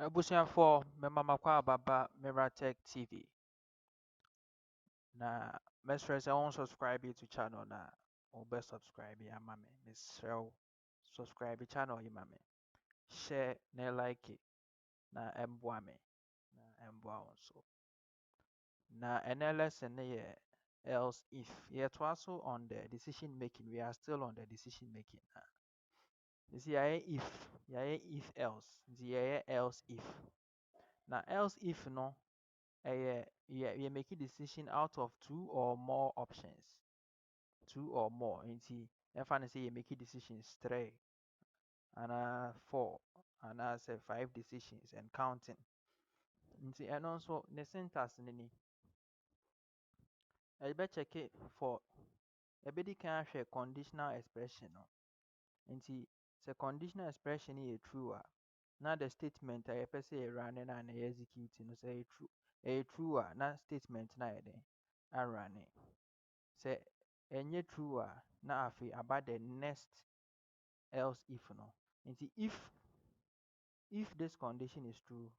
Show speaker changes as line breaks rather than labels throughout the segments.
Abusuafo mema makwa baba Miratech TV. Na mesrɛ sɛ wɔn subscribe to channel na wɔbɛ subscribe ama me. Mesrɛ wo subscribe channel yi ma me. Share na like na ɛmboa me na ɛmboa wo nso. Na ɛnɛ lesson no yɛ else if. Yɛtoa so on the decision making. We are still on the decision making. You see, if else. Nti yɛyɛ else if. Na else if no you make a decision out of two or more options. Two or more. Nti ɛfa say you make decisions 3 and 4 and say 5 decisions and counting. Nti ɛno nso ne syntax ne ni. Check it for ɛbɛdi kan ahwɛ conditional expression no. Nti sɛ conditional expression is true na the statement a yɛpɛ sɛ yɛrun na na execute no sɛ true. True na statement na yɛ den arun. Sɛ ɛnyɛ true na afei aba the next else if no. Nti if this condition is true,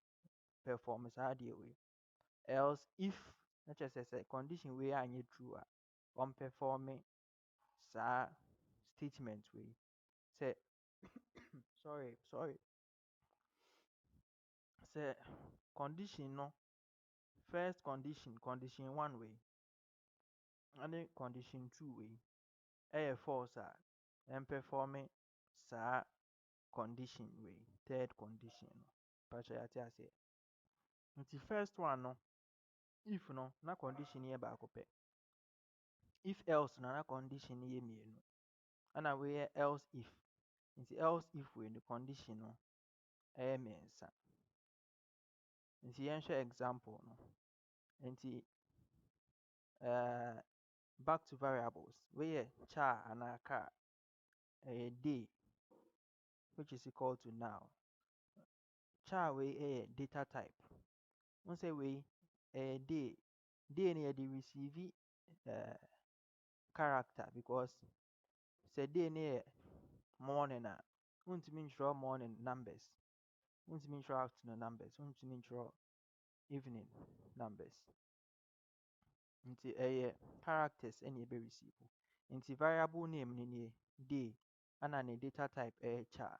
perform saa deɛ wei. Else if na kyerɛ sɛ condition wei anyɛ true perform saa statement wei. Sɛ sorry. Sɛ condition no first condition 1 wei ane condition 2 wei ɛyɛ false perform saa condition wei third condition no. Patro yɛate aseɛ. Nti first one no if no na condition yɛ baako pɛ. If else no na condition yɛ mmienu. Ɛna wei yɛ else if. Nti else if wei no condition no ɛyɛ mmiɛnsa. Nti yɛnhwɛ example no. Nti back to variables. Wei yɛ char anaa car. Day which is equal to now. Char wei yɛ data type. Wọ́n sɛ wei day. Day no yɛde receive character because sɛ day no yɛ morning a wontumi ntwerɛ morning numbers. Wontumi ntwerɛ afternoon numbers. Wontumi ntwerɛ evening numbers. Nti ɛyɛ characters ɛna yɛbɛ receive. Nti variable name no nie day ɛna ne data type ɛyɛ char.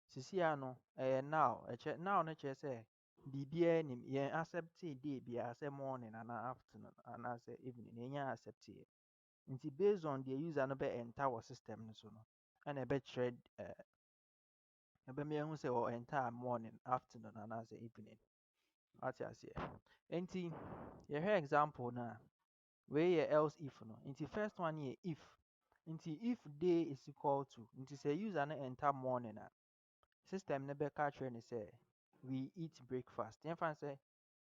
Sisia no ɛyɛ now. Now no kyerɛ sɛ biribiara nim. Yɛn accept day biara sɛ morning anaa afternoon anaa sɛ evening. Yɛnya accept yɛ. Nti based on the user no bɛ enter wɔ system no so no ɛna ɛbɛkyerɛ ɛbɛma yɛhu sɛ wɔ enter morning, afternoon anaa sɛ evening. Ate aseɛ. Nti yɛhwɛ example no a wei yɛ else if no. Nti first one yɛ if. Nti if day is equal to. Nti sɛ user no enter morning a system no bɛka kyerɛ ne sɛ we eat breakfast. Yɛmfa sɛ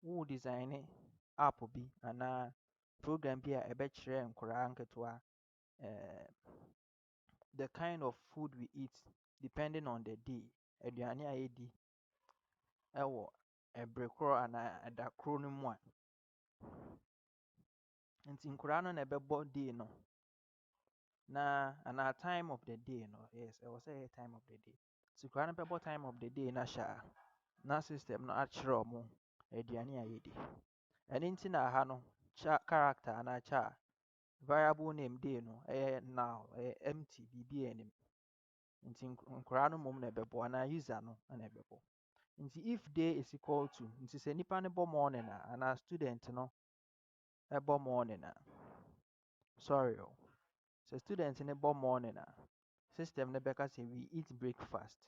wo design app bi anaa program bi a ɛbɛkyerɛ nkwadaa nketewa the kind of food we eat depending on the day. Aduane a yɛdi ɛwɔ ɛberɛ korɔ anaa ɛda korɔ no mu a. Nti nkwadaa no na ɛbɛbɔ day no na anaa time of the day no. Yes, ɛwɔ sɛ ɛyɛ time of the day. Nti nkwadaa no bɛbɔ time of the day na hyɛ a na system no akyerɛ wɔn aduane a yɛdi. Ɛno nti na aha no character anaa char variable name day no ɛyɛ now ɛyɛ empty biribi anim. Nti nkwadaa no mmom na ɛbɛbɔ anaa user no na ɛbɛbɔ. Nti if day is equal to. Nti sɛ nipa no bɔ morning a anaa student no ɛbɔ morning a sorry o. Sɛ student no bɔ morning a system no bɛka sɛ we eat breakfast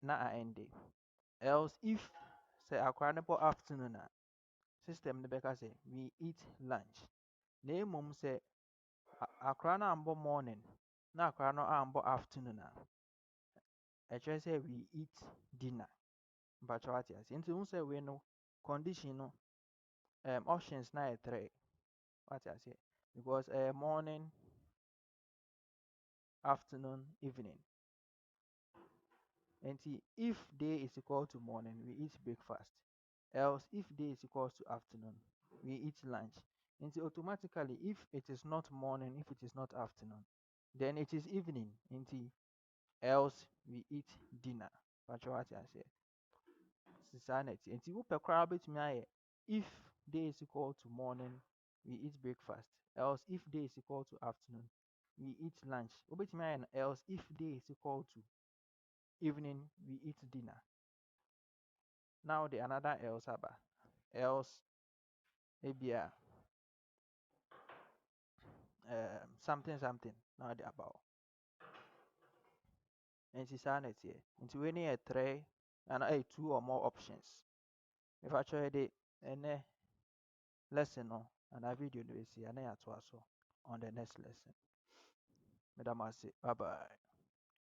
na end. Else if sɛ akwadaa no bɔ afternoon a system no bɛka sɛ we eat lunch. Na mmom sɛ akwadaa no ambɔ morning na akwadaa no ambɔ afternoon a ɛkyerɛ sɛ we eat dinner. Mpatwa wate aseɛ. Nti wohu sɛ wei no condition no options na yɛ 3. Wate aseɛ. Because morning, afternoon, evening. Nti if day is equal to morning, we eat breakfast. Else if day is equal to afternoon, we eat lunch. Nti automatically if it is not morning, if it is not afternoon, then it is evening. Nti else we eat dinner. Mpatwa wate aseɛ. saa na ɛte nti wopɛ koraa wobɛtumi ayɛ if day is equal to morning we eat breakfast, else if day is equal to afternoon we eat lunch. Wobɛtumi ayɛ no else if day is equal to evening we eat dinner. Now the another else aba, else ebia something something na ɔde aba hɔ. Nti saa na ɛteɛ. Nti wei ne yɛ three ana ɛyɛ two or more options. Mefa kyerɛ yɛde ɛnɛ lesson no anaa video no bɛsi a na yɛatoa so on the next lesson. Meda mo ase. Bye bye.